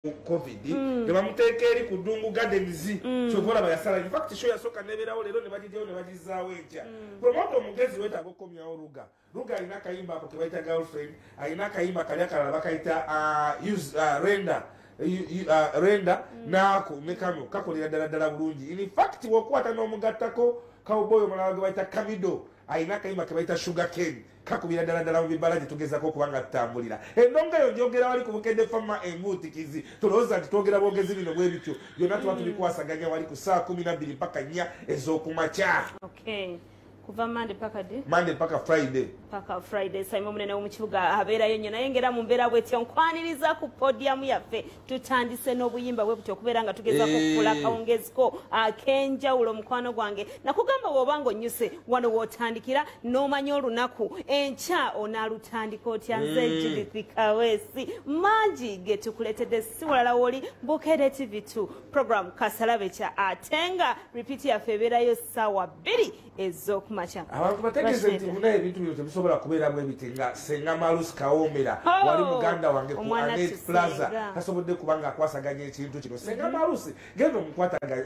COVID ne bamuteeka eri ku Ddungu Gardens kyobola bayasala. In fact show yasooka nebeerawo leero ne bagijjawo ne bagizaawo enkya. Promote omugezi weetaaga okukomyawo Ruga alina akayimba ako ke bayita girlfriend, alina akayimba kali akalala bakayita renda naako ne kano kakolera ddala bulungi. In fact wokwata n'omugattako cowboy omulala gwe bayita Kamido alina akayimba ke bayita Sugar Cane kakubira ddala mu bibala gye tugezako okuba nga tutambulira. Endonga eyo njogera wali ku Bukedde Fama Enguutikizi tulowooza nti twogera bwogezi bino bwe bityo byonna tuba tubikwasaganya wali ku saa 12 mpaka 4 ez'okumakya. Kuva Monday paka Friday. Saimon munene w'omukibuga abeerayo nnyo naye ngera mu mbeera bwetyo nkwaniriza ku podium yaffe tutandise n'obuyimba bwe butyo okubeera nga tugezaako okukula akawungeziko ak'enjawulo mukwano gwange. Nakugamba bw'oba ng'onnyuse wano w'otandikira n'omanya olunaku enkya onaalutandika otya. Nze Judith Kaweesi mangi ge tukuleetedde si walala w'oli Bukedde TV2 program Kasalabekya ate nga repeat yaffe ebeerayo ssaawa 2 ez'okumakya. Abantu bategeeze nti munaye ebintu bino tebisobola kubeera bwe biti nga Senga Malusi Kawoomera wali muganda wange ku Anet Plaza tasobodde kuba nga akwasaganya ekintu kino. Senga Malusi genda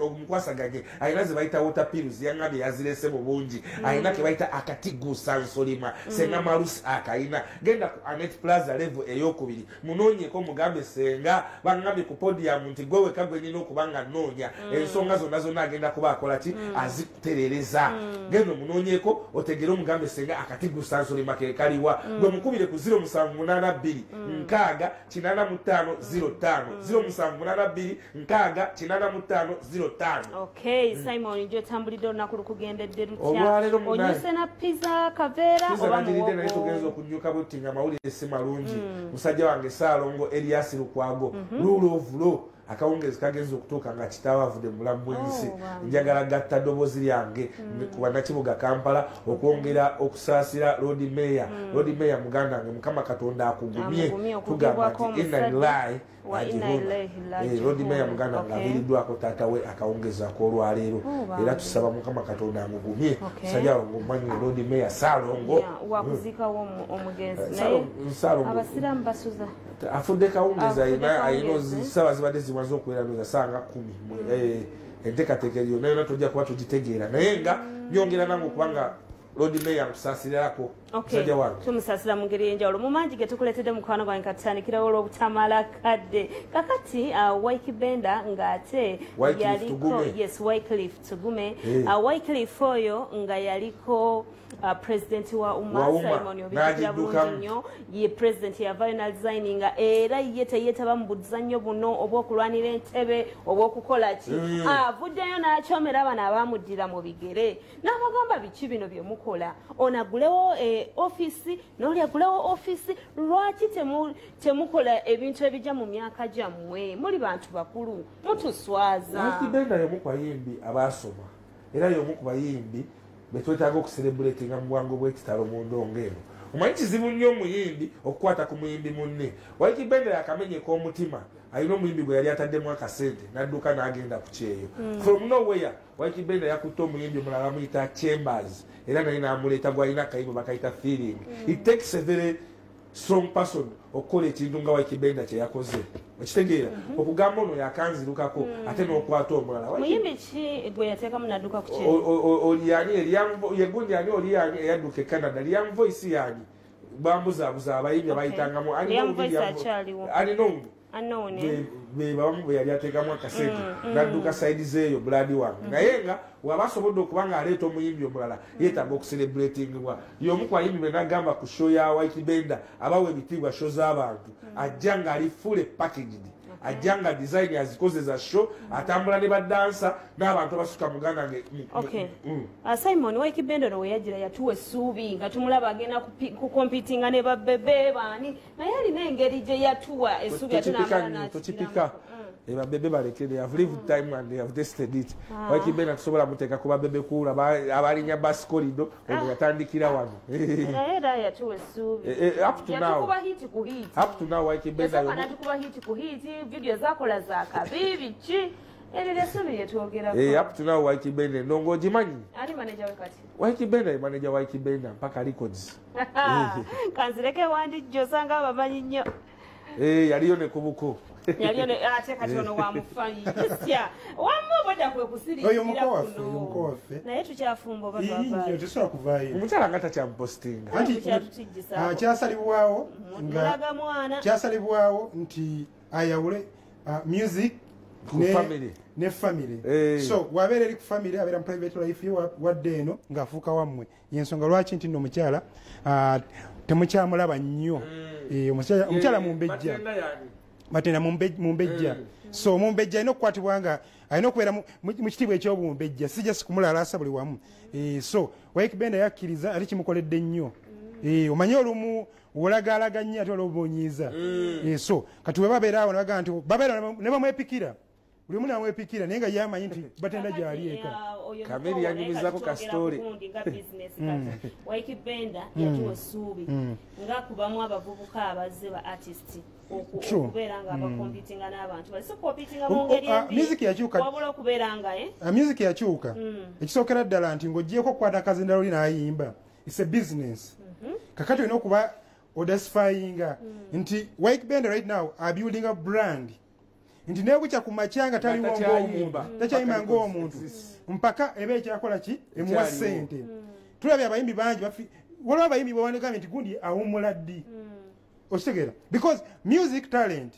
omukwasaganye alina ze bayita water pills yaŋŋambye yazirese mu bungi alina ke bayita akatiguusa nsolima. Senga Malusi akayina genda ku Anet Plaza level ey'okubiri munoonyeko mugambe Senga baŋŋambye ku podium nti gwe weka gwe nina okuba nga nnoonya ensonga zonna agenda kuba akola ki azikuterereza. Genda omunoonyeko otegere omugambe Senga akatiguusa nsolima ke kaliwa gwe mukubire ku 0782 nkaaga 8505 0782 nkaaga 8505. Simon njo tambulidde olunaku lukugendedde lutya onyuse na pizza kaveera oba muwogo naye tugenza okunyuka buti nga mawulire si malungi. Musajja wange Saalongo Elias Lukwago lulovulo akawungezi kagenza okutuuka nga kitaawe avudde mu bulamu bw'ensi. Njagala gatta ddoboozi lyange ku bannakibuga Kampala okwongera okusaasira Lord Mayor muganda wange Mukama Katonda akugumye tugamba nti inalilahi Lord Mayor muganda wange aviiriddwako taata we akawungezi ak'olwaleero era tusaba Mukama Katonda amugumye. Musajja wange omanyi Lord Mayor Saalongo wakuziikawo omugenzi naye abasiraamu basuza afudde kawungezi ayina ssaawa zibadde zimaze okubeera noza sanga 10 enteekateeka eyo naye yonna tojja kuba tugitegeera naye nga nyongera nange okubanga Lord Mayor amusaasirirako musajja wange tumusaasira mu ngeri y'enjawulo mu mangi ge tukuleetedde mukwano gwange katutandikirawo olw'obutamala kadde kakati Ykee Benda ng'ate yaliko Wycliffe Tugume Wycliffe oyo nga yaliko president wa Simon obikira bulungi nnyo ye president yavaayo n'alisigninga era ye teyeetaba mu buzannyo buno obw'okulwanira entebe obw'okukola ki avuddeyo n'akyomera abana abaamuddira mu bigere n'abagamba biki bino bye mukola onagulewo ofisi n'oli agulewo ofisi lwaki temukola ebintu ebijja mu myaka gyammwe muli bantu bakulu mutuswaza. Ykee Benda y'omu ku bayimbi abaasoma era y'omu ku bayimbi betwetaaga okucelebratinga mu bwangu bw'ekitalo mu ndongo eno. Omanyi kizibu nnyo omuyimbi okukwata ku muyimbi munne. Ykee Benda yakamenyeka omutima alina omuyimbi gwe yali ataddemu akasente n'adduka n'agenda ku kyeyo. From nowhere Ykee Benda yakutte omuyimbi omulala bamuyita Chambers era naye n'amuleeta gw'alina akayimba bakayita feeling. It takes a very strong person okukola ekintu nga Ykee Benda kye yakoze okitegeera okugamba ono yakanzirukako ate n'okwata omulala. Muyimbi ki gwe yateekamu n'adduka ku kyeyo? Oliyani yegundi ani oliyani eyadduka e Canada Liam Voice yani bambuzaabuza abayimbi abayitangamu bebamu bwe yali ateekamu akasente n'adduka saidi zeeyo buladi wange naye nga wabasobodde okuba nga aleeta omuyimbi omulala yeetaaga okucelebratingibwa. y'omu ku bayimbi be n'agamba ku show ya Ykee Benda abawa ebitiibwa show z'abantu ajja ng'ali full packaged ajja nga design azikoze za show atambula ne badansa n'abantu abasuka muganda nge. Simon Ykee Benda no weyagira yatuwa essuubi nga tumulaba agenda kukompitinga ne babebe baani naye alina engeri gye yatuwa essuubi ate n'amala tokipika babebe baleke they have lived time and they have tested it. Ykee Benda tusobola muteeka ku babebe kuula abalinya bus corridor ono yatandikira wano era yatuwa essuubi up to now Ykee Benda yatukuba hit ku hit video zakola za kabibi ki up to now Ykee Benda ndongo ogimanyi ali manager we kati Ykee Benda ye manager wa Ykee Benda mpaka records kanzireke wandijjo sanga bamanyi nnyo yaliyo ne kubuko yali ate kati ono wamufanyisya wamubodda kwe kusirikira oyo mukowaffe naye tukyafumba oba twavaayo tesobola kuvaayo omukyala nga takyampostinga kyasalibwawo mulaga mwana kyasalibwawo nti ayawule music ne family so wabeera eri ku family abeera mu private life wadde eno ng'afuuka wammwe yensonga lwaki nti nno omukyala temukyamulaba nnyo omukyala mumbejja batenda mumbejja so mumbejja alina okukwatibwa nga alina okubeera mu kitiibwa ekyobumbejja si just kumulalaasa buli wamu so Ykee Benda yakkiriza ate kimukoledde nnyo omanye olumu olagaalaganye ate olwobunyiiza so kati we babeera awo nebagaa nti babeera ne bamwepikira buli omu namwepikira naye nga yamanyi nti batenda gyali eka kameri yanyumizako ka story Ykee Benda yatuwa essuubi nga kubamu abavubuka abazze ba artist okubeera nga abakompitinga n'abantu balese okukompitinga mu ngeri wabula okubeera nga music yakyuka ekisookera ddala nti ng'oggyeko okukwata akazindalo oli n'ayimba it's a business kakati olina okuba odasifyinga nti Ykee Benda right now are building a brand nti nebukya ku makyanga taliwo ng'omuntu takyayimba ng'omuntu mpaka eba ekyakola ki emuwa ssente tulabye abayimbi bangi waliwo abayimbi bwewandikambye nti gundi awummula ddi okitegeera because music talent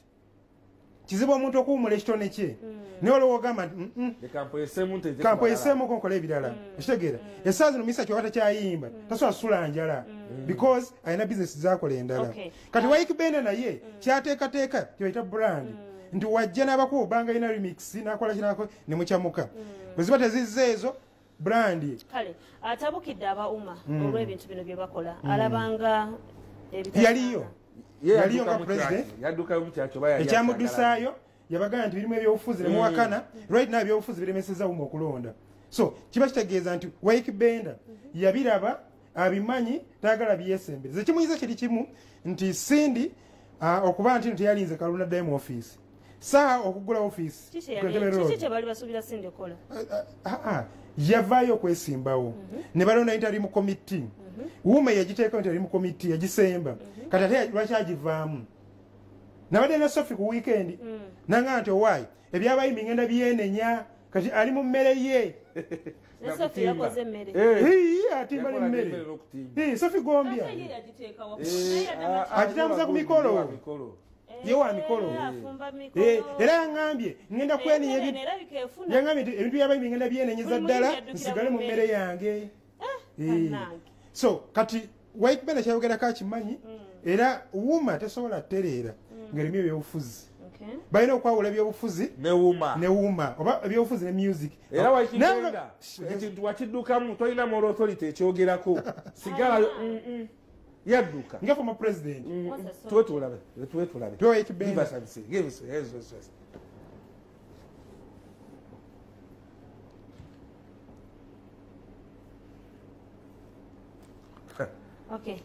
kizibu omuntu okuwummula ekitone kye naye olwowo ogamba nti kampoyeseemuko nkola ebirala okitegeera essaawa zino misa kyoba takyayimba tasobola sula njala because alina bizinesi zakola endala kati Ykee Benda naye kyateekateeka kyebayita brand nti wajja n'abakuba banga ina remix nakola kinako ne mukyamuka bwe ziba tezizza ezo brand kale atabukidde abauma olw'ebintu bino bye bakola alabanga yaliyo nga president ekyamudusaayo yabagamba nti birimu ebyobufuzi ne muwakana right now ebyobufuzi biremeseza uma okulonda so kiba kitegeeza nti Ykee Benda yabiraba abimanyi taagala byesembereza ekimuyiza kiri kimu nti sindi okuba nti teyalinze kalunda ddayo mu office Saha okugula office kiki kye bali basuubira sindi kola yavaayo okwesimbawo ne balonda interim committee wuuma yagiteeka interim committee yagisemba kati ate lwaki agivaamu nabadde ne Sophie ku weekend nanga nti owaayi ebyabayimbi ngenda byenenya kati ali mu mmere ye atimba nemmere Sophie Gombya agitambuza ku mikolo yewa mikolo era yaŋŋambye ngenda kwenenya yaŋŋambye nti ebintu byabayimbi ngenda byenenyeza ddala nsigale mu mmere yange so kati Ykee Benda kyayogerako akimanyi era wuuma tesobola tereera ng'erimu ebyobufuzi balina okwawula ebyobufuzi ne wuuma oba ebyobufuzi ne music era Ykee Benda ekintu wakiddukamu tolinamu olauthority ekyogerako sigalayo yadduka nga former president tuwetulabe Ykee Benda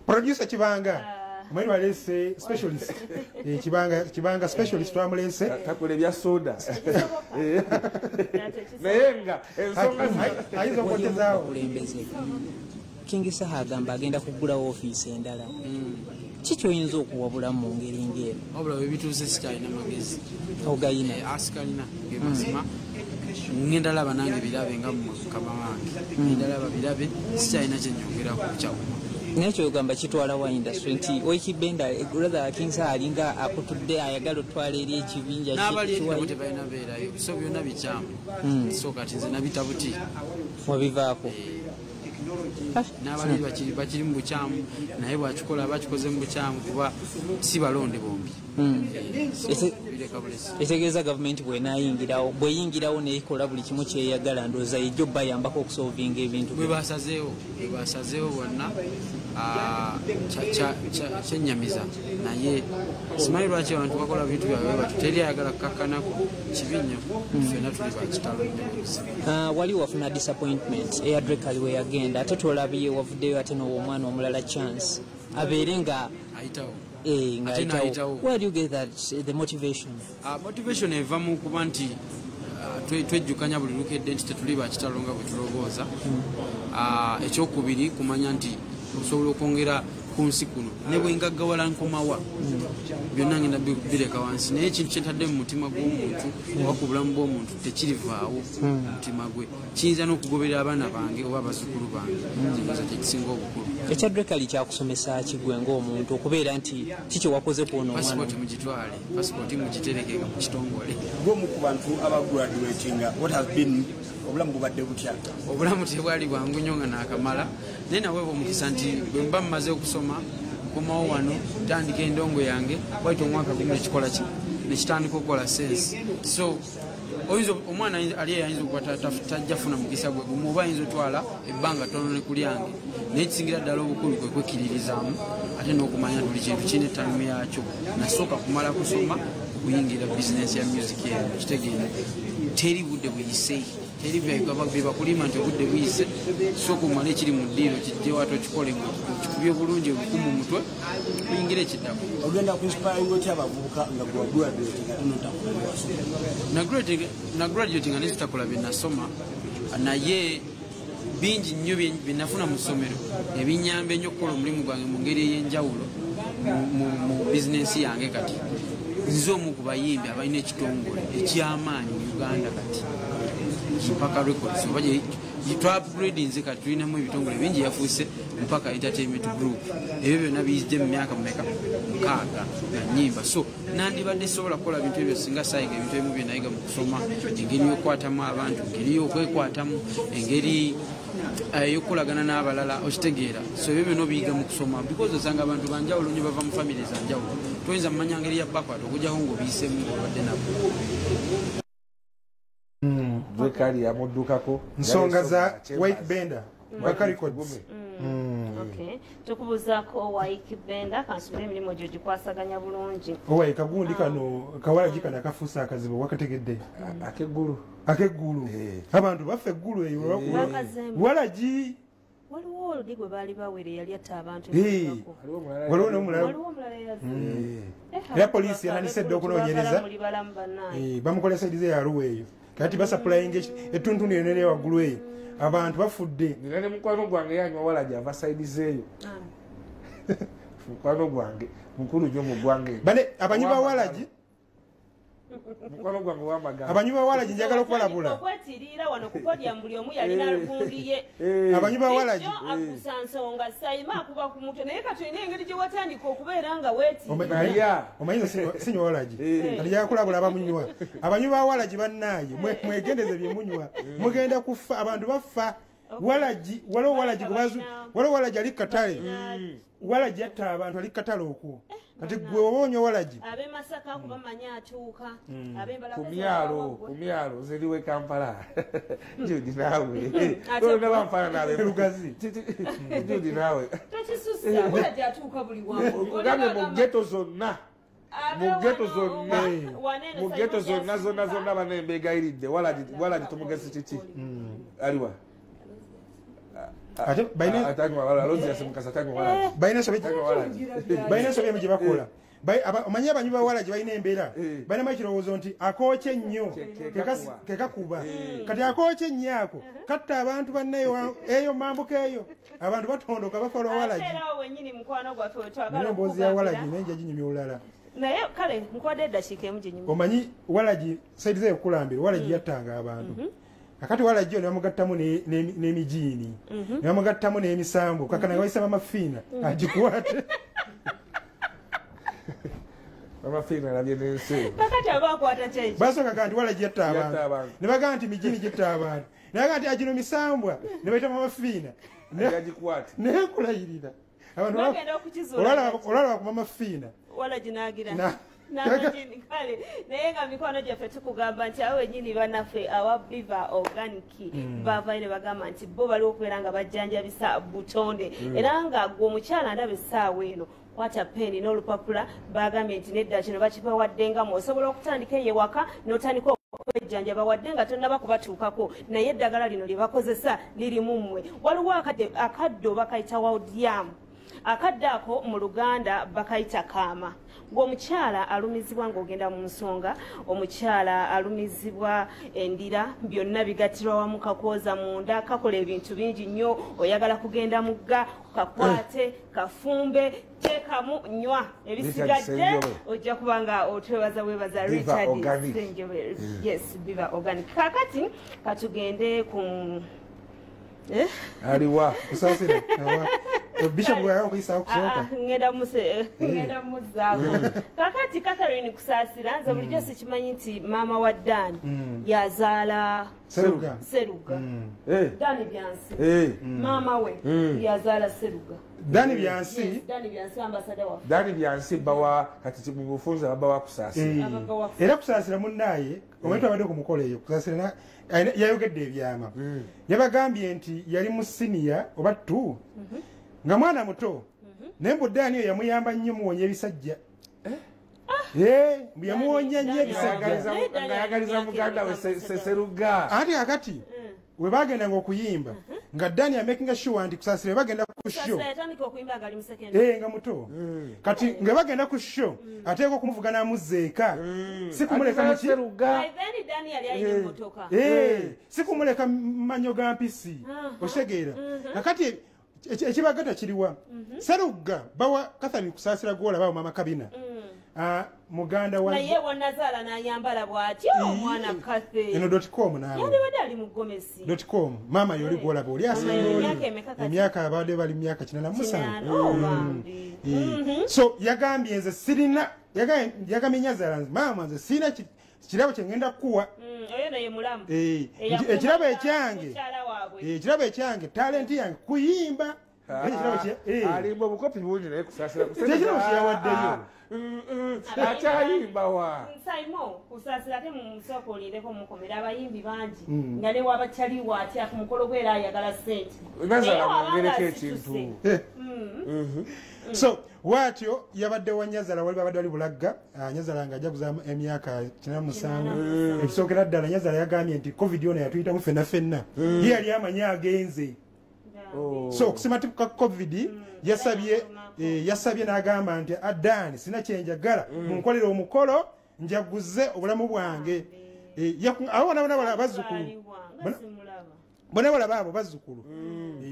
producer Kibanga omwani walese specialist Kibanga specialist twamulese takola ebya soda naye nga ensonga ayinza okwokezaawo King Saha agamba agenda kugulawo ofiisi endala kiki oyinza okuwabulamu mu ngeri ng'eyo wabula webituuze sikyalina magezi ogayina asikalina gemazima ngenda laba nange birabe nga mukama wange ngenda laba birabe sikyalina kyenyongeraku kukyawuma naye kyogamba kitwala wa industry nti Ykee Benda brother King Saha alinga akutudde ayagala otwala eri ekibinja tebalina beerayo so byonna bikyamu so kati nze nabitabuti wabivaako n'abali bakiri mu bukyamu naye bwakikola bakikoze mu bukyamu kuba si balonde bombi etegeeza gavumenti bweyingirawo neikola buli kimu kyeyagala ndooza ejjo bayambako okusolvinga ebintu bwebasazeewo bonna kyenyamiza naye simanyi lwaki abantu bakola bintu byabwe bati teri ayagala kukakkanaku kibi nnyo fena tuli bakitalo wali wafuna disappointment eyadrekali we yagenda ate tolabye wavuddeyo ate n'omwana omulala chance abeere nga ayitawo where do you get that the motivation motivation eva mu kuba nti twejjukanya buli lukedde nti tetuli bakitalo nga bwe tulowooza ekyokubiri kumanya nti osobola okwongera ku nsi kuno ne bwe ngaggawala nkomawa byonna ngenda bireka wansi naye ekintu kyentadde mu mutima gw'omuntu oba ku bulamu bw'omuntu tekirivaawo mu mutima gwe kiyinza n'okugoberera abaana bange oba abazukulu bange kyoza kyekisinga obukulu ekyadrekali kyakusomesa kigwe ng'omuntu okubeera nti kikyewakoze kuona omwana pasipoti mugitwale pasipoti mugiterekeka mu kitongole gwomu ku bantu abagraduatinga what has been obulamu bubadde butya obulamu tebwali bwangu nnyo nga naakamala naye naweebwa omukisa nti bwe mba mumaze okusoma nkomawo wano ntandika endongo yange waita omwaka gumu nekikola ki nekitandika okukola sense so omwana ali ayinza okuba tajja funa mukisa gwe gumu oba ayinza otwala ebbanga tono ne ku lyange naye kisingira ddala obukulu kwe kwekkiririzaamu ate n'okumanya buli kintu kirina ettalumu yakyo nasooka kumala kusoma okuyingira bizinensi ya music eyo kitegeera teri budde buyise teri byebakulima nti obudde buyise sooka omala ekiri mu ddiiro kijje wato kikole kikubye bulungi obukumu mu mutwe kuyingira ekiddako ogenda kuinspiringa otya abavubuka nga gwagraduatinga nagraduatinga nezitakola bye nasoma naye bingi nnyo byenafuna mu ssomero ebinyamba ennyo okukola omulimu gwange mu ngeri ey'enjawulo mu bizinensi yange kati nze omu ku bayimbi abalina ekitongole ekyamaanyi mu uganda kati mpaka records oba twapgradinze kati tulinamu ebitongole bingi yafuuse mpaka entertainment group ebyo byonna biyizidde mu myaka mumeka 6 nga nyimba so nandibadde sobola kukola bintu ebyo singa sayiga ebintu ebimu byenayiga mu kusoma engeri y'okukwatamu abantu engeri y'okwekwatamu engeri yokukolagana n'abalala okitegeera so ebyo byonna obiyiga mu kusoma because osanga abantu banjawulo nnyo bava mu famire zanjawulo toyinza mumanya ngeri ya bakwata okujjaho ng'obiyisemu ng'obadde nabo Dwekali yamuddukako nsonga za Ykee Benda Mpaka Records. Okay. Tukubuzaako Ykee Benda kansubire emirimu gyo gikwasaganya bulungi. Owaye kagundi kano kawalagi kana kafuusa akazibu wakategedde. Akeggulu. Abantu baffe eggulu eyo walagi waliwo oludi gwe baali bawere yali atta abantu waliwo n'omulala era poliisi yananisedde okunoonyereza bamukola saidize ya Arua eyo kati basapulayinga ettuntunu eyo nene waggulu eyo abantu bafudde nina ne mukwano gwange yanywa walagi ava saidize eyo mukwano gwange mukulu nnyo mu ggwange bane abanywi ba walagi mukwano gwange wamagamba abanywi ba walagi njagala okubalabula okwetirira wano ku podium buli omu yalina lugundi ye abanywi ba walagi akusa nsonga sayima akuba ku mutwe naye katulina engeri gye watandika okubeera nga weetirira omanyi sinywa walagi alijala kulabula abamunywa abanywi ba walagi bannaaye mwegendeze bye munywa mugenda kufa abantu bafa walagi waliwo walagi ali katale walagi yatta abantu ali katale okwo kati gwe oba onywa walagi ab'e Masaka kubamanya atuuka kumyalo zeriwe Kampala Judi nawe olina bamfaana lugazi Judi nawe tekisusa walagi atuuka buli wamu ogambe mu ghetto zonna mu ghetto zonna banembegayiridde walagi tumugezi kiki aliwa ate balina sobe gye bakola omanyi abanywi ba walagi balina embeera balinamu ekirowoozo nti akooke ennyo kekakuba kati akooke ennyo ako katta abantu bannayo eyo mambuka eyo abantu batondoka bakola walagi emboozi ya walagi nenja ginyumya olulala naye kale nkuwadde eddakiika emu ginyumya omanyi walagi saidize ekulambira walagi yattanga abantu kakati walagi yo nebamugattamu n'emijiini nebamugattamu n'emisambo kakana waisaba amafiina agikwate amafiina alabye n'ensi basooka kanti walagi yatta abantu ne bagamba nti mijiini gitta abantu ne bagamba nti agino misambwa ne bayitamu amafiina naye kulayirira olwala bakuma amafiina walagi n'agira kale naye nga mikwano gyaffe tukugamba nti awo wenyini banaffe awa Biva Organic bavaire bagamba nti bo baliwo okubeera nga bajjanjabisa butonde era nga gwe omukyala ndaba essaawa eno kwata peni n'olupapula bagambye nti nedda kino bakibawaddengamu osobola okutandika eyo ewaka n'otandika okwejjanjaba wadde nga tonnaba kubatuukako naye eddagala lino lye bakozesa lirimu mmwe waliwo akaddo bakayita waudiyamu akadde ako mu Luganda bakayita kaama. Ng'omukyala alumizibwa ng'ogenda mu nsonga, omukyala alumizibwa endira, byonna bigatirwa wamu kakwoza munda, kakola ebintu bingi nnyo, oyagala kugenda mugga, kakwate, kafumbe, teekamu nywa ebisigadde ojja kubanga otwebaza webaza Richard Senjebwe. Yes, Viva Organic. Kakati katugende ku aliwa Kusasira Bishop bwa okuyisa kusooka ngenda muzaako. Kakati Catherine Kusasira nze bulijjo sikimanyi nti maama wa Dan yazaala Seruga. Dani Byansi maama we yazaala Seruga. Dani Byansi ambassador wa Dani Byansi bawa kati mu bufunza bawa Kusasira. Era Kusasira munnaye omuntu abadde ku mukolo eyo Kusasira yayogedde ebyama. Yabagambye nti yali mu senior oba 2 nga mwana muto naye Dani oyo yamuyamba nnyo muwonya ebisajja. Yamuwonya nnyo ebisajja nga yagaliza muganda we Seruga. Ati akati we bagenda ng'okuyimba nga Dani amakinga sure nti Kusasira bagenda ku show nga muto kati nga bagenda ku show ateeka okumuvuga n'amuzeeka sikumuleka mu Seruga sikumuleka manyo ga mpisi osegeera nakati ekibagata kiriwa Seruga bawa Catherine Kusasira gwolaba mama kabina muganda wa naye Nnazaala n'ayambala bw'atyo omwana Kathe eno.com nawe yali wadde ali mu Gomesi .com mama yoli gwolaba oli asinga emyaka abadde bali myaka 47 so yagambye nze sirina yagambye Nnazaala mama nze sirina kirabo kye ngenda kuwa oyo naye mulamu ekirabo ekyange talenti yange kuyimba alimba obukopi bungi naye Kusasira ekirabo kyeyawaddeyo akyayimba wa Nsaimo Kusasira ate mu musoko olindeko mukomera abayimbi bangi nga ne wabakyaliwo atya ku mukolo gwera ayagala ssente Nnazaala ngereko ekintu so watyo yabadde wa Nnazaala wali babadde bali bulagga Nnazaala ng'ajaguza emyaka 97 ekisookera ddala Nnazaala yagambye nti covid ono yatuyitamu ffenna ye yali amanyi agenze so okusimatuka covid yasabye n'agamba nti Adani sina kyenjagala munkolere omukolo njaguze obulamu bwange abo bona bazzukulu bona balaba abo bazzukulu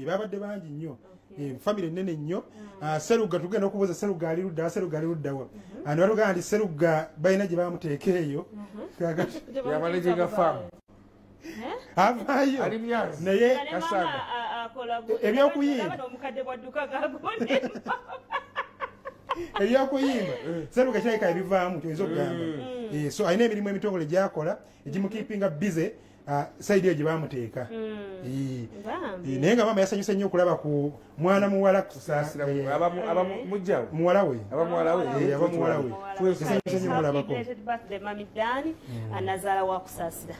babadde bangi nnyo family ennene nnyo Seruga tugenda okubuuza Seruga ali luddawa ano batugamba nti Seruga balina gye bamuteeka eyo yamanejinga famu avaayo naye ebyokuyimba Seruga kirabika ebivaamu kyoyinza okugamba so alina emirimu emitongole gyakola egimukiipinga bize saidi eyo gye bamuteeka naye nga mama yasanyuse nnyo okulaba ku mwana muwala Kusasira muwala we yasanyuse nnyo okulabako Nnazaala wa Kusasira.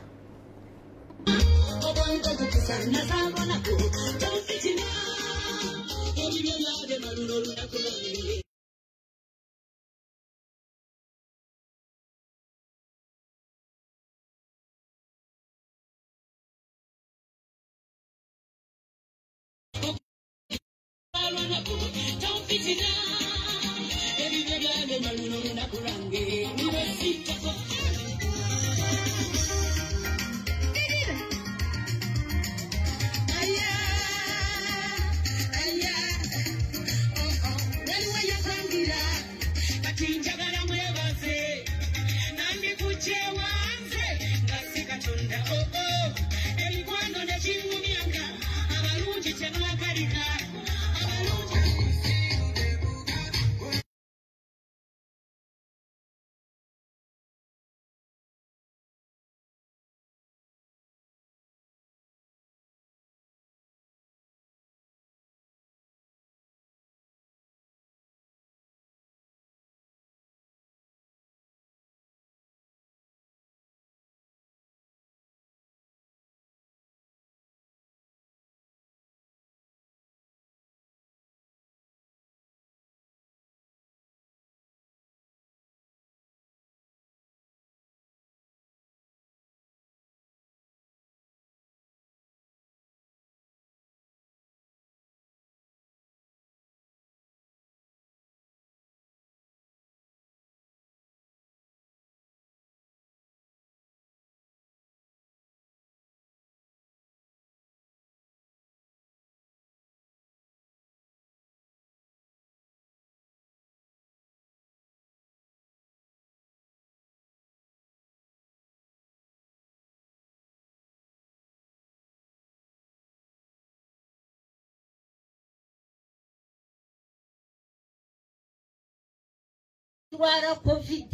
Wara COVID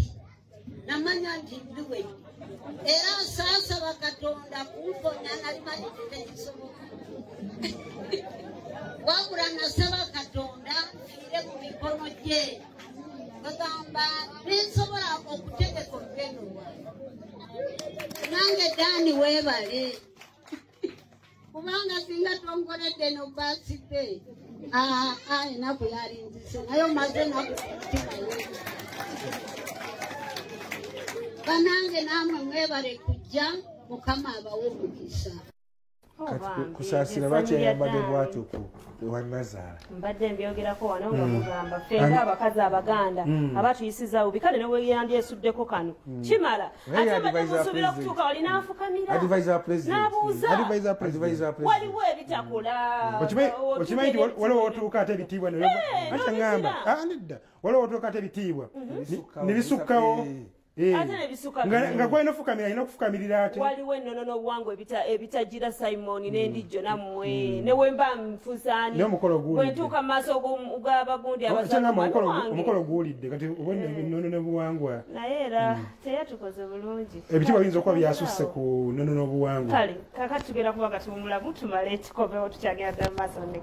namanya nti ndiwe era sasa bakatonda kumponya nali manyi kisoboka wabula nasaba katonda fire mu mikono gye bagamba nensobola okutegeka olugendo nange Dani weebale kubanga singa tonkoledde no basite enaku yalinzise nayo maze nakutima banange namwe mwebale kujja mukama abawe omukisa Kusasira bakyayambadde bwatyo ku Nnazaala mbadde mbyogerako wano nga mugamba fenga abakazi Abaganda abatuyisiza ubi kale ne weyandyesuddeko kano kimala ate batemusuubira okutuuka walina afukamira n'abuuza waliwo ebitakola okimanyi nti waliwo otuuka ate ebitiibwa ate ngamba nedda waliwo otuuka ate ebitiibwa ne bisukkawo nga gwalina ofukamira alina okufukamirira ate waliwo ennono n'obuwangwa ebitagira Simon n'endijo nammwe ne wemba nfusaani bwentuuka mu maaso g'abagundi omukolo guwulidde kati ennono n'obuwangwa naye era teyatukoze bulungi ebitiibwa biyinza okuba byasusse ku nnono n'obuwangwa kale kakati tugenda kuba nga tumulamu tumale ekikovewo tukyagenda ddala mu maaso ne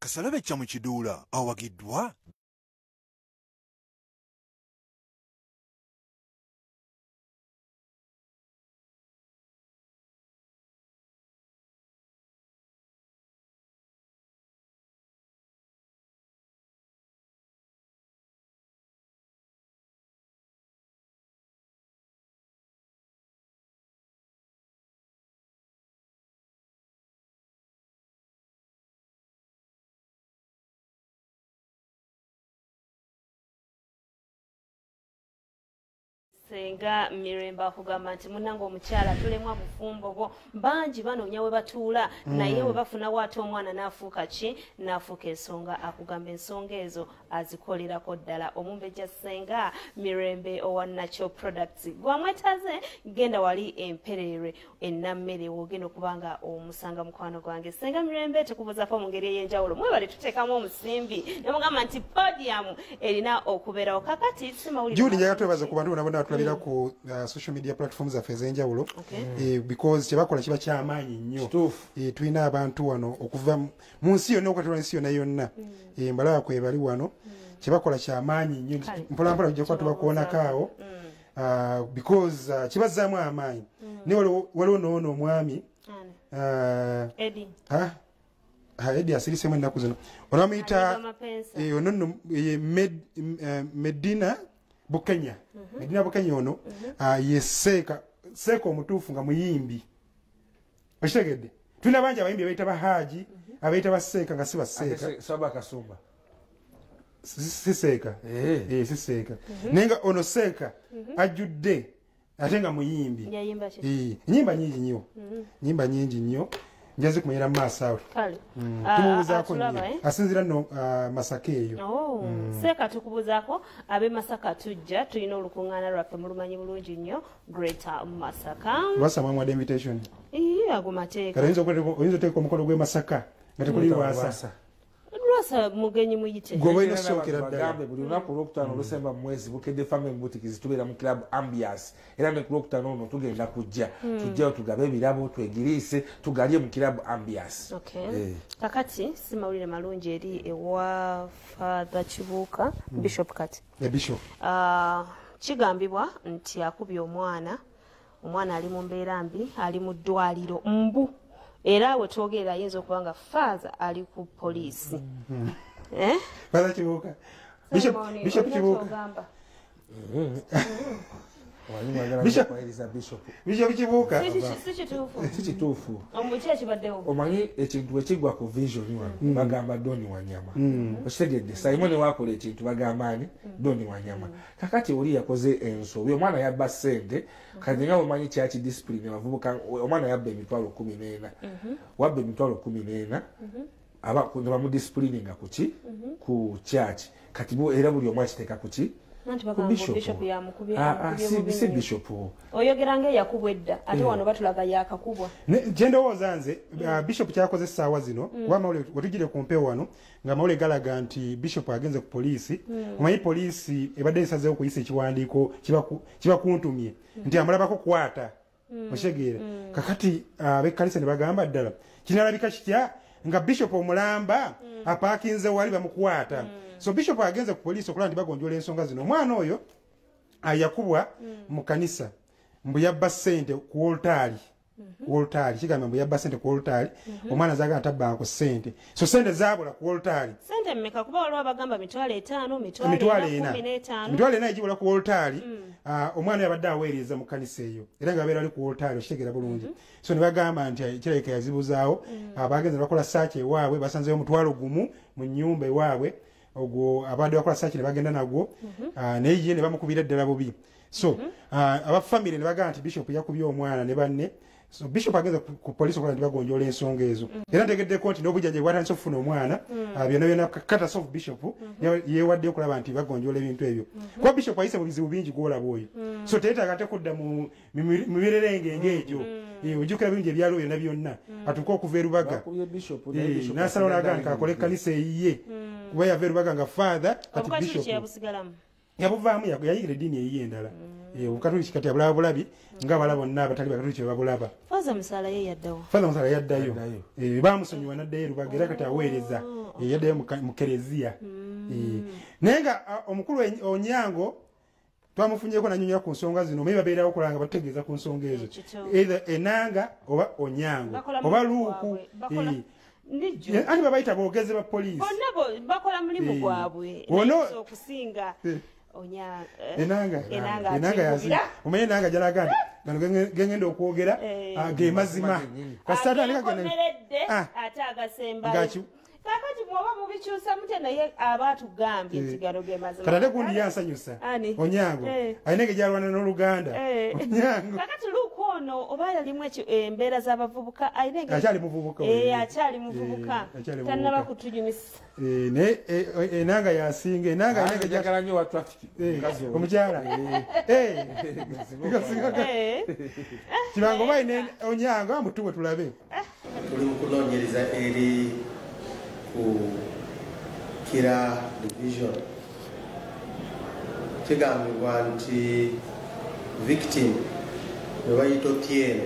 Kasalabe kya mu kiduula awagiddwa Senga Mirembe akugamba nti munange omukyala tulemwa bufumbo bwo bangi banoonya we batuula naye we bafunawo ate omwana n'afuuka ki n'afuuka ensonga akugamba ensonga ezo azikolerako ddala omumbejja Senga Mirembe owa Natural Products gwamwetaze genda wali emperere ennammere wogenda okubanga omusanga mukwano gwange Senga Mirembe tukubuzaako mu ngeri ey'enjawulo mwebale tuteekamu omusimbi nemugamba nti podium erina okubeerawo kakati simawulire Judy njaga twebaza ku bantu bonna batulabira ku social media platforms zaffe ez'enjawulo because kyebakola kiba kyamaanyi nnyo tulina abantu wano okuva mu nsi yonna okutula ensi yonna yonna mbalaba kwebali wano kyebakola kyamaanyi nnyo mpolampola tujja kuba tubakuonako awo because kibazzaamu amaanyi naye waliwo noono omwami Edi asirisemu ennaku zino onamuyita ono Medina Bukenya Medina Bukenya ono ye Seeka omutuufu nga muyimbi okitegedde tulina bangi abayimbi abayita bahaji abayita baseeka nga si baseeka Saba Kasumba si Seeka si Seeka naye nga ono Seeka ajjudde ate nga muyimbi nyimba nyingi nnyo njaze kumanyira mu maaso awe tumubuuzaako nnyo asinzira nno Masaka eyo Seeka tukubuuzaako ab'e Masaka tujja tulina olukuŋŋaana lwaffe mulumanyi bulungi nnyo Greater Masaka lwasa mwamwadde invitation ago mateeka oyinza oteeka omukolo gw'e Masaka nga tekuli lwasa lwasa mugenyi muyite gwebalina sookera ddala buli lunaku olwokutaano olusemba mu mwezi bukedde family boutiques tubeera mu club ambiance era ne ku lwokutaano ono tugenda kujja tujjayo tugabe ebirabo twegiriise tugalye mu club ambiance kakati si mawulire malungi eri ewa Father Kibuuka Bishop kati Bishop kigambibwa nti akubye omwana ali mu mbeera mbi ali mu ddwaliro mbu era we twogera ayinza okuba nga Father ali ku poliisi Father Kibuuka Bishop Kibuuka Bishop Kibuuka si kituufu omuki ekibaddewo omanyi ekintu ekigwa ku vision wano bagamba Doni Wanyama okitegedde Simon wakola ekintu bagamba ani Doni Wanyama kakati oli yakoze ensobi omwana yabba ssente kati nga omanyi kyaki discipline abavubuka omwana yabba emitwalo 14 wabba emitwalo 14 bamudisciplininga kuki ku church kati era buli omu akiteeka kuki si Bishop oyogeranga yakubwedda ate wano batulaga yakakubwa gye ndowooza nze Bishop kyakoze essaawa zino kuba mawule wetugire ku mpewo wano nga mawule galaga nti Bishop agenze ku poliisi omanyi poliisi ebadde esazeewo okuyisa ekiwandiiko kibakuntumye nti amulabako kwata okitegeera kakati ab'ekkanisa ne bagamba ddala kinalabika kitya nga Bishop omulamba apaakinze wali bamukwata so Bishop agenze ku poliisi okulaba nti bagonjola ensonga zino omwana oyo yakubwa mu kanisa mbu yabba ssente ku oltaali kigamba mbu yabba ssente ku oltaali omwana zaagala tabbako ssente so ssente zaabula ku oltaali ssente mmeka kuba waliwo abagamba mitwalo 5 mitwalo 4 egibula ku oltaali omwana yabadde aweereza mu kanisa eyo era nga abeera ali ku oltaali okitegeera bulungi so ne bagamba nti kirabika yazibuzaawo abagenze bakola saaki ewaabwe basanzeyo omutwalo gumu mu nnyumba ewaabwe ogwo abadde bakola saaki ne bagenda nagwo naye ye ne bamukubira ddala bubi so abafamire ne bagamba nti Bishop yakubye omwana ne banne so Bishop agenze ku poliisi okola nti bagonjola ensonga ezo era ntegeddeko nti n'obujjanjabi bwatandise okufuna omwana byonna byonna katasa of Bishop yeewaddeyo okulaba nti bagonjola ebintu ebyo kuba Bishop ayise mu bizibu bingi gwolaba oyo so teetaaga tekudda mu mirerenge ng'egyo ojjukira bingi ebyalo byonna byonna atuuke okuva erubaga n'asalawo n'agamba nti akole ekkanisa eyiye kuba yava erubaga nga Father kati Bishop yabuvaamu yayigira eddiini eyiye endala obukatuliki kati abulaba bulabi ng'abala bonna abatali bakatuliki babulaba Father Musala yaddayo bamusonyiwa n'addayo erubaga era kati aweereza yaddayo mu kereziya naye nga omukulu Onyango twamufunyeko nanyonyola ku nsonga zino naye babeerawo okulanga batutegeeza ku nsonga ezo either Enanga oba Onyango oba Luuku ani babayita boogezi ba poliisi bonna bakola mulimu gwabwe okusinga Enanga omenye Enanga jalaga nti gano gengenda okwogera ge mazima kasitata ate agasembayo kakati mwoba mubikyusa mute naye abaatugambye ekigalo ge mazima kati ate gundi yansanyusa Onyango alina engejyalwana n'Oluganda Onyango kakati luuku ono oba yalimu embeera z'abavubuka akyali muvubuka akyali muvubuka tannaba kutunyumisa naye enanga yasinga enanga njagala nnyo wa traffic omukyala kibango oba ine Onyango amutuwe tulabe tuli mu kunoonyereza eri ku Kira division kigambibwa nti victim we bayita Otieno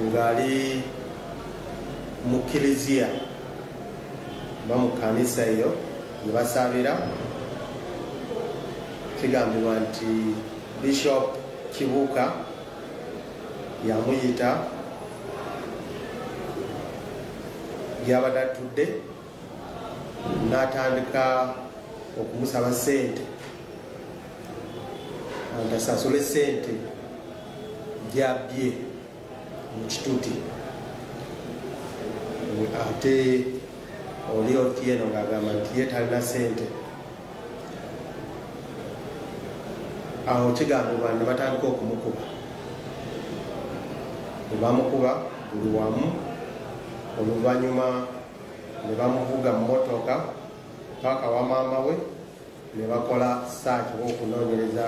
ngali mu kiliziya ba mu kanisa eyo ne basabira kigambibwa nti Bishop Kibuka yamuyita gyabadde atudde n'atandika okumusaba ssente antasasule ssente gy'abbye mu kituti ate oli Otieno ng'agamba nti ye talina ssente awo kigambibwa ne batandika okumukuba ne bamukuba buli wamu oluvannyuma ne bamuvuga mu motoka paka wa maama we ne bakola saaki w'okunoonyereza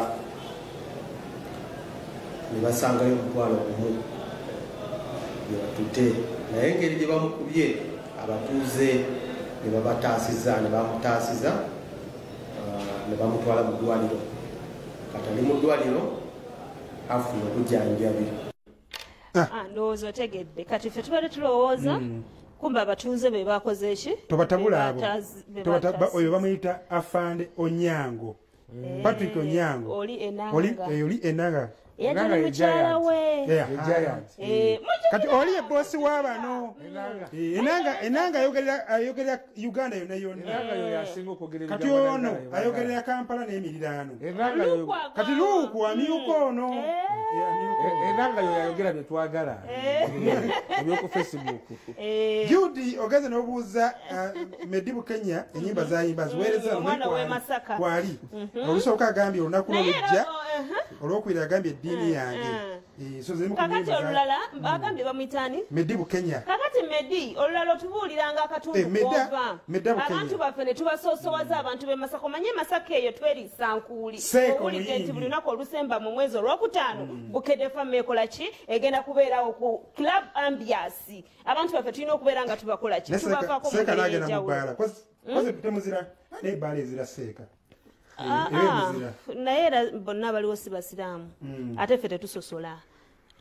ne basangayo omutwalo gumu ne batute naye engeri gye bamukubye abatuuze ne babataasiza ne bamutaasiza ne bamutwala mu ddwaliro kati ali mu ddwaliro afuna obujjanjabi ndowooza otegedde kati ffe tubadde tulowooza kumbe abatuuze be bakoze eki tobatabula abo oyo bamuyita Afande Onyango Patrick Onyango oli enanga yajja mukyala we kati oli ebosi w'abano enanga ayogerera Uganda yonna yonna kati ono ayogerera Kampala n'emiriraano kati luuku amyuka ono enanga yo yayogera bye twagala ebyoku Facebook Judy ogenze n'obuuza Medibu Kenya enyimba zayimba ziweereza kwali olusooka agambye olunaku lw'olujja olw'okwira agambye eddiini yange kakati olulala bagambye bamuyitani Medibu Kenya kakati Medi olulala otubuuliranga akatundu kova abantu baffe ne tubasoosowaza abantu b'e Masaka omanye Masaka eyo tweriisa nkuuli owulidde nti buli lunaku olusemba mu mwezi olwokutaano Bukedde Farm ekola ki egenda kubeerawo ku club ambiance abantu baffe tulina okubeera nga tubakola ki tubavaako mu ngeri ey'enjawulo temuzira n'ebbaala ezira seeka naye era bonna baliwo si basiraamu ate ffe tetusosola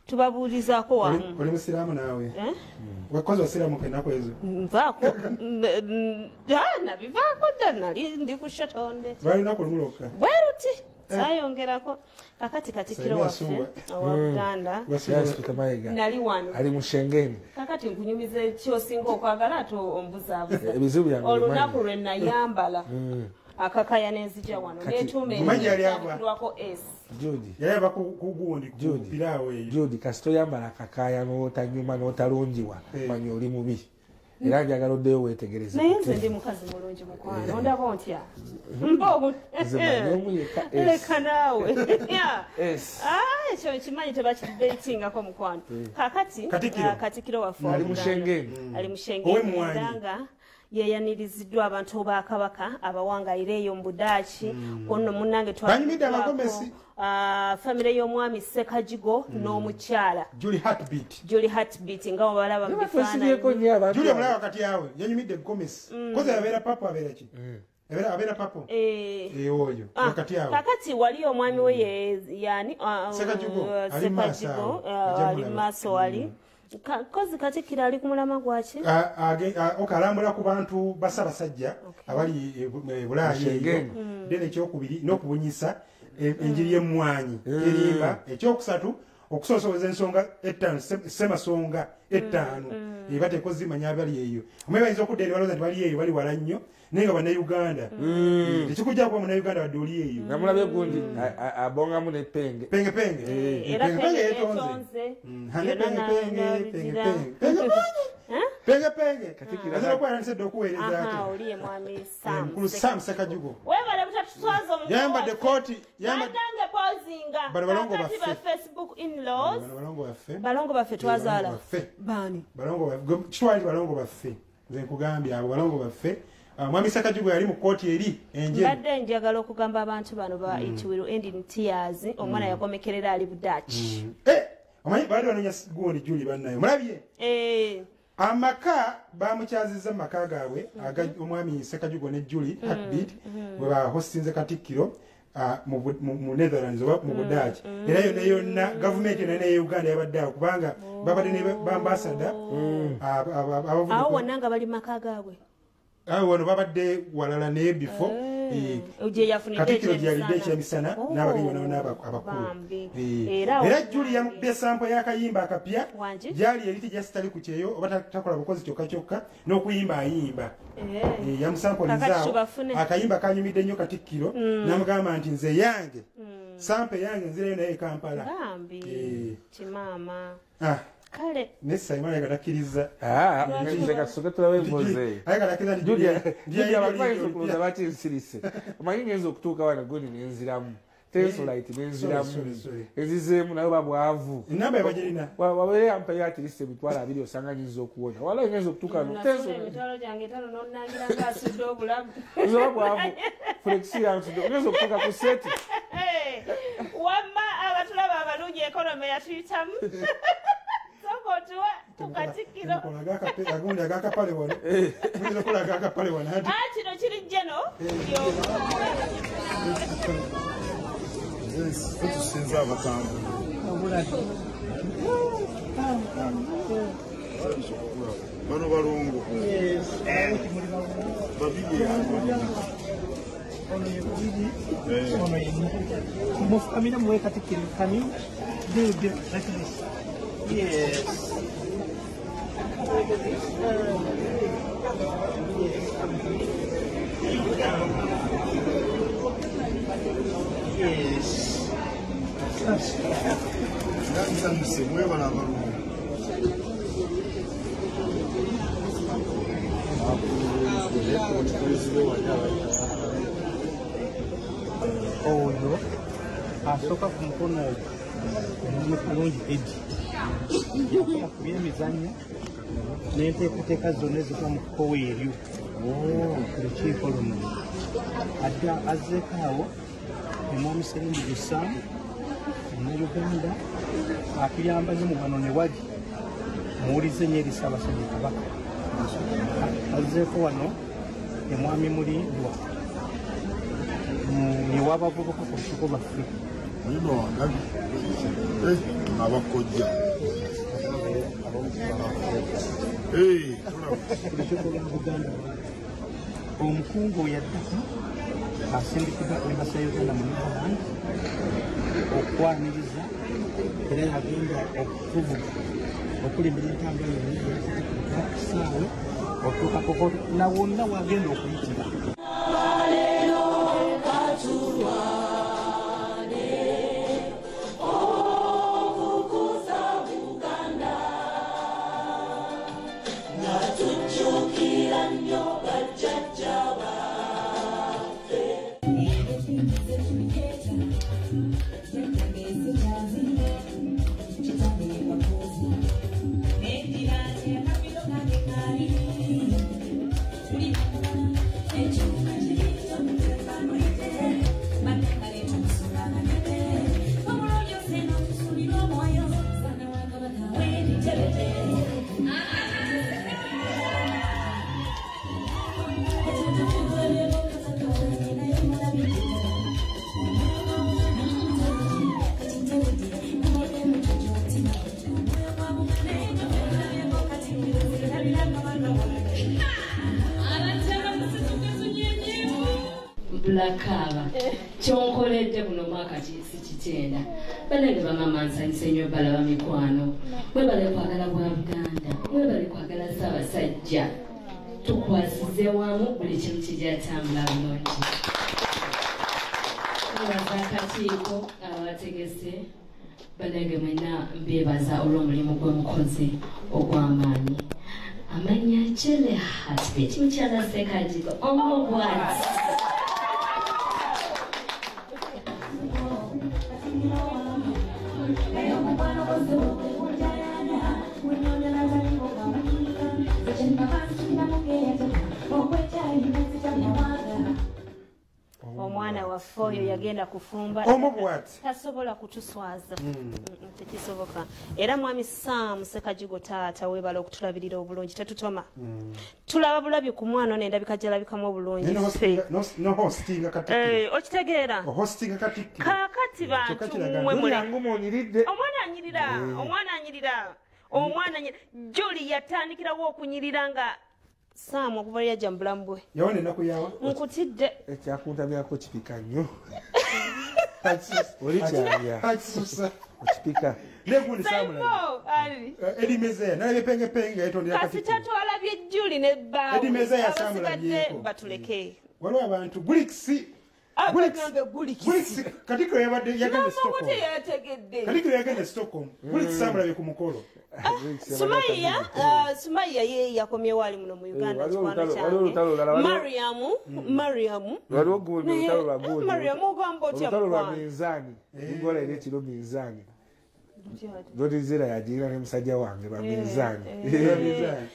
tubabuulizaako wamu oli musiraamu naawe wekoze osiraamu kenaku ezo nvaako nabivaako dda nali ndi ku shotonde balinaku lumulokka bweruti sayongerako kakati Kattikiro waffe owa Buganda nali wano ali mushengeni kakati nkunyumiza ekyosinga okwagala ate ombuzaabuza ebizibu byange olunaku lwe nayambala akakaya n'enzija wano netuumeako S yayaba kugundi kupirawo eyo Jodi kasito yambala akakaya n'otanyuma n'otalungiwa manya oli mubi era njagala oddeyo weetegereze naye nze ndi mukazi mulungi mukwano ondaba ontya leka naawe ekyo kimanyi tebakibeitingako mukwano kakati Kattikiro waffe ali mushengeni nga yeyaniriziddwa abantu ba Kabaka abawangaalira eyo mu Budaaki ono munnange famire y'omwami Ssekagigo n'omukyala Julie Heartbeat nga obalaba mu bifaananyi Julie mulaba kati yawe yanyumidde Gomez koze abeera papa abeera ki abeera papo oyo wakati yawe kakati wali omwami we yani Ssekagigo ali maaso wali kozi Kattikiro ali ku mulamwa gwaki okalambula ku bantu basabasajja abali Bulaaya eyo then ekyokubiri n'okubunyisa enjiri y'emmwanyi erimba ekyokusatu okusoosoweza ensonga ettaano semasonga ettaano batekozimanya abali eyo omwe bayinza okudda eri balooza nti bali eyo bali wala nnyo naye nga Bannayuganda tekikujja kuba Munnayuganda wadde oli eyo namulabe gundi abongamu ne penge penge Katikiro azira kwa nse okuweereza ate aha oliye mwami Sam mkulu Sam Sekajugo webale mutatuswaza omuntu yamba koti yange pozinga balongo ba Facebook in-laws balongo baffe twazaala bani balongo baffe nze nkugambye abo balongo baffe mwami Sekajugo yali mu koti eri enje badde njagala okugamba abantu bano ba it will end in tears omwana yakomekerera ali budachi omanyi baali banonya gundi Juli bannayo mulabye amaka bamukyaziza maka gaabwe omwami Sekajugo ne Juli Heartbeat bwe bahostinze Kattikiro mu Netherlands oba mu Budaaki era yonna gavumenti yonna ne Uganda yabadde awo kubanga babadde ne bambasada awo wonna nga bali maka gaabwe wano babadde walala naye before Kattikiro gyalidde ekyemisana n'abagenyi n'abakulu era Juli yamudde sampo y'akayimba akapya gyali eri tejasitali ku kyeyo oba takola bukozi kyokka n'okuyimba ayimba yamusampolizaawo akayimba kanyumidde nnyo Kattikiro n'amugamba nti nze yange sampo yange nzirayo naye Kampala kimaama kale nessa imana yagatakkiriza nzeka tusoke tulabe mboze Julia abakwaiza okuloza bakinsirise omanyi ngenza okutuuka wano goni nenziramu tensolite nenziramu enzizeemu nayo babwavu enamba yabagirina wabeere yampayo atiriste emitwalo 2 osanga nyinza okuwona wala ngenza okutuuka babwavu ngenza okutuuka ku seti wamma abatulaba abalungi ekonomi yatuyitamu Kattikiro agundi agakapale wano mwiza kola agakapale wano kino kiri jeno tusinza abakambu bano balongo babiri Kamina muwe Kattikiro kami do like this. Yes. Yes. That's mueve la mano. Oh no. Asoka kumkono mulungi edi. Yakola kubya emizannyo n'enteekateeka zonna eziva mu kkowe eryo lukiiko luno adda azzeeko awo omwami Serengezi Sam Bannayuganda atuyamba nnyo mu wano ne wali muwulize nnyo eri Ssaabasajja Kabaka azzeeko wano omwami Mulindwa newaabavubuka ku lukiiko lwaffe abakojja omukungu yaddako asindikiddwa ku Bannayuganda mu Nnazaala okwaniriza era yagenda okuvuga okulimbira entambula yonna kisaawe otuukako na wonna wagenda okuyitira Bulakaba kyonkoledde buno mwaka sikitenda banange bamama nsanyuse nnyo balaba mikwano mwebale kwagala bwa Buganda mwebale kwagala Ssaabasajja tukwasize wamu buli kimu kijatambula bulungi mwebaza akakiiko abategese banange mwenna mbebaza olw'omulimu gwe mukozi ogw'amaanyi amanya chele heartbeat mukyala Ssekajigo omubwati omwana waffe oyo yagenda kufumba tasobola kutuswaza tekisoboka era mwami Sam Ssekajigo taata webala okutulabirira obulungi tetutoma tulaba bulabi ku mwana ono endabika gyalabikamu obulungi okitegeera kakati bantu omwana Joli yatandikirawo okunyirira nga Sam okuva yajja mu bulamu bwe yawone naku yawa nkutidde ekyakuntamyako kipika nnyo okipika negundi samula Edimezeya nalabye pengepenge yatondera kasi tatwalabye Juli ne bba Edimezeya samula byeko batuleke waliwo abantu buliksi Kattikiro yabadde yagenda Stockholm Kattikiro yagenda Stockholm buliksi samula ku mukolo Sumaya ye yakomye wali muno mu Uganda kikwano kyange Mariamu ogamba otya lwa minzaani ngola eri ekiro minzaani Dodizira yagira ne musajja wange ba minzaani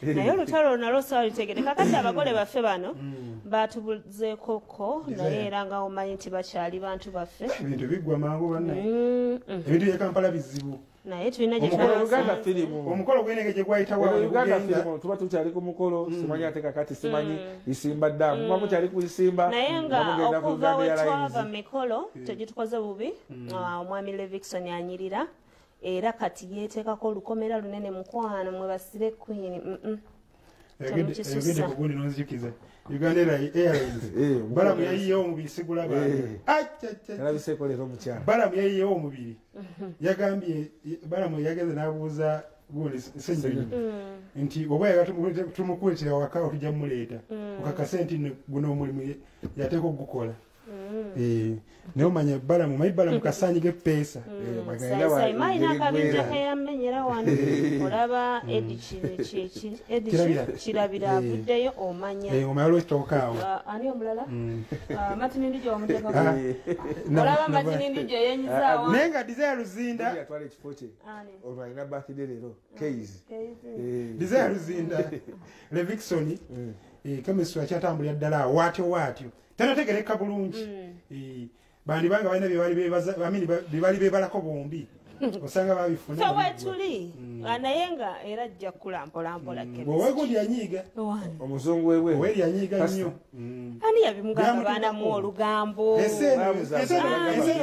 naye olutalo nalwo saalitegeere kakati abagole baffe bano batubuzeekoko naye era nga omanyi nti bakyali bantu baffe ebintu biggwa mangu bannaye ebintu bye Kampala bizibu naye tulina Uganda firimu omukolo gw'enenge gye gwayitawo Uganda firimu tuba tukyali ku mukolo simanyi ate kakati simanyi isimba ddamu muba mukyali ku isimba naye nga okuva we twava mikolo tegitukoze bubi omwami Levikson anyirira era kati yeeteekako olukomera lunene mukwano mwe basire Queen egende kugundi nonzijukiza Uganda Airlines balamu yayiyewo omubiri sigula yalabiseko leero omukyala balamu yayiyewo omubiri yagambye balamu yageze n'abuuza gundi Ssennyonyi nti oba yaga tumukuletera waka otujja mumuleeta okakase nti guno omulimu yateeka okugukola naye omanya balamu mayi balamu kasaanyi g'eppeesa maina akabinja keyamenyera wano olaba kirabira avuddeyo omanya lwekitokaawo ani omulala matinindi gyomuteekako olaba matinindi gyo yenyizaawo naye nga Desire Luzinda yatwala ekifo kye olwo alina birthday leero Keys Desire Luzinda Levikson chemistry akyatambulira ddala waatyo tanategereka bulungi bandi banga balina bye bali bebalako bombi osanga babifuna so wetuli naye nga era ajja kula mpolampola wegundi yanyiiga omuzungu wewe yanyiiga nnyo ani yabimugamba baanamu olugambo eseno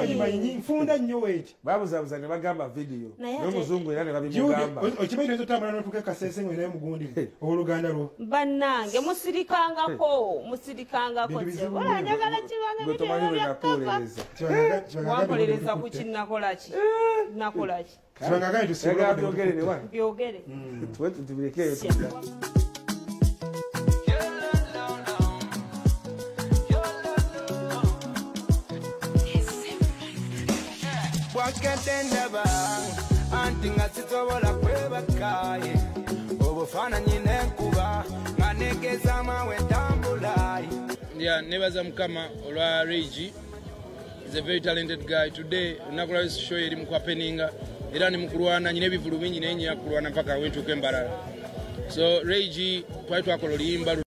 gimanyi nfunda nnyo weeti babuzabuza ne bagamba video n'omuzungu era ne babimugamba okimanyi totambula n'otuuka ekasese nga naye mugundi oluganda lwo bannange musirikangako olanyagala nakuwolereza wampolereza ku kinnakolaki nakolaki byogere tubirekeyo bwaketendaba anti nga sitobola kwebakaye obufaananyi n'enkuba nga negeza amawe entambulayi nebaza mukama olwa Reggie. He's a very talented guy. Today, nakola show eri mukwapeninga era ni mukulwana nyine bivulu bingi nenye yakulwana mpaka wetu kembarara. So Reggie twali twakola liyimba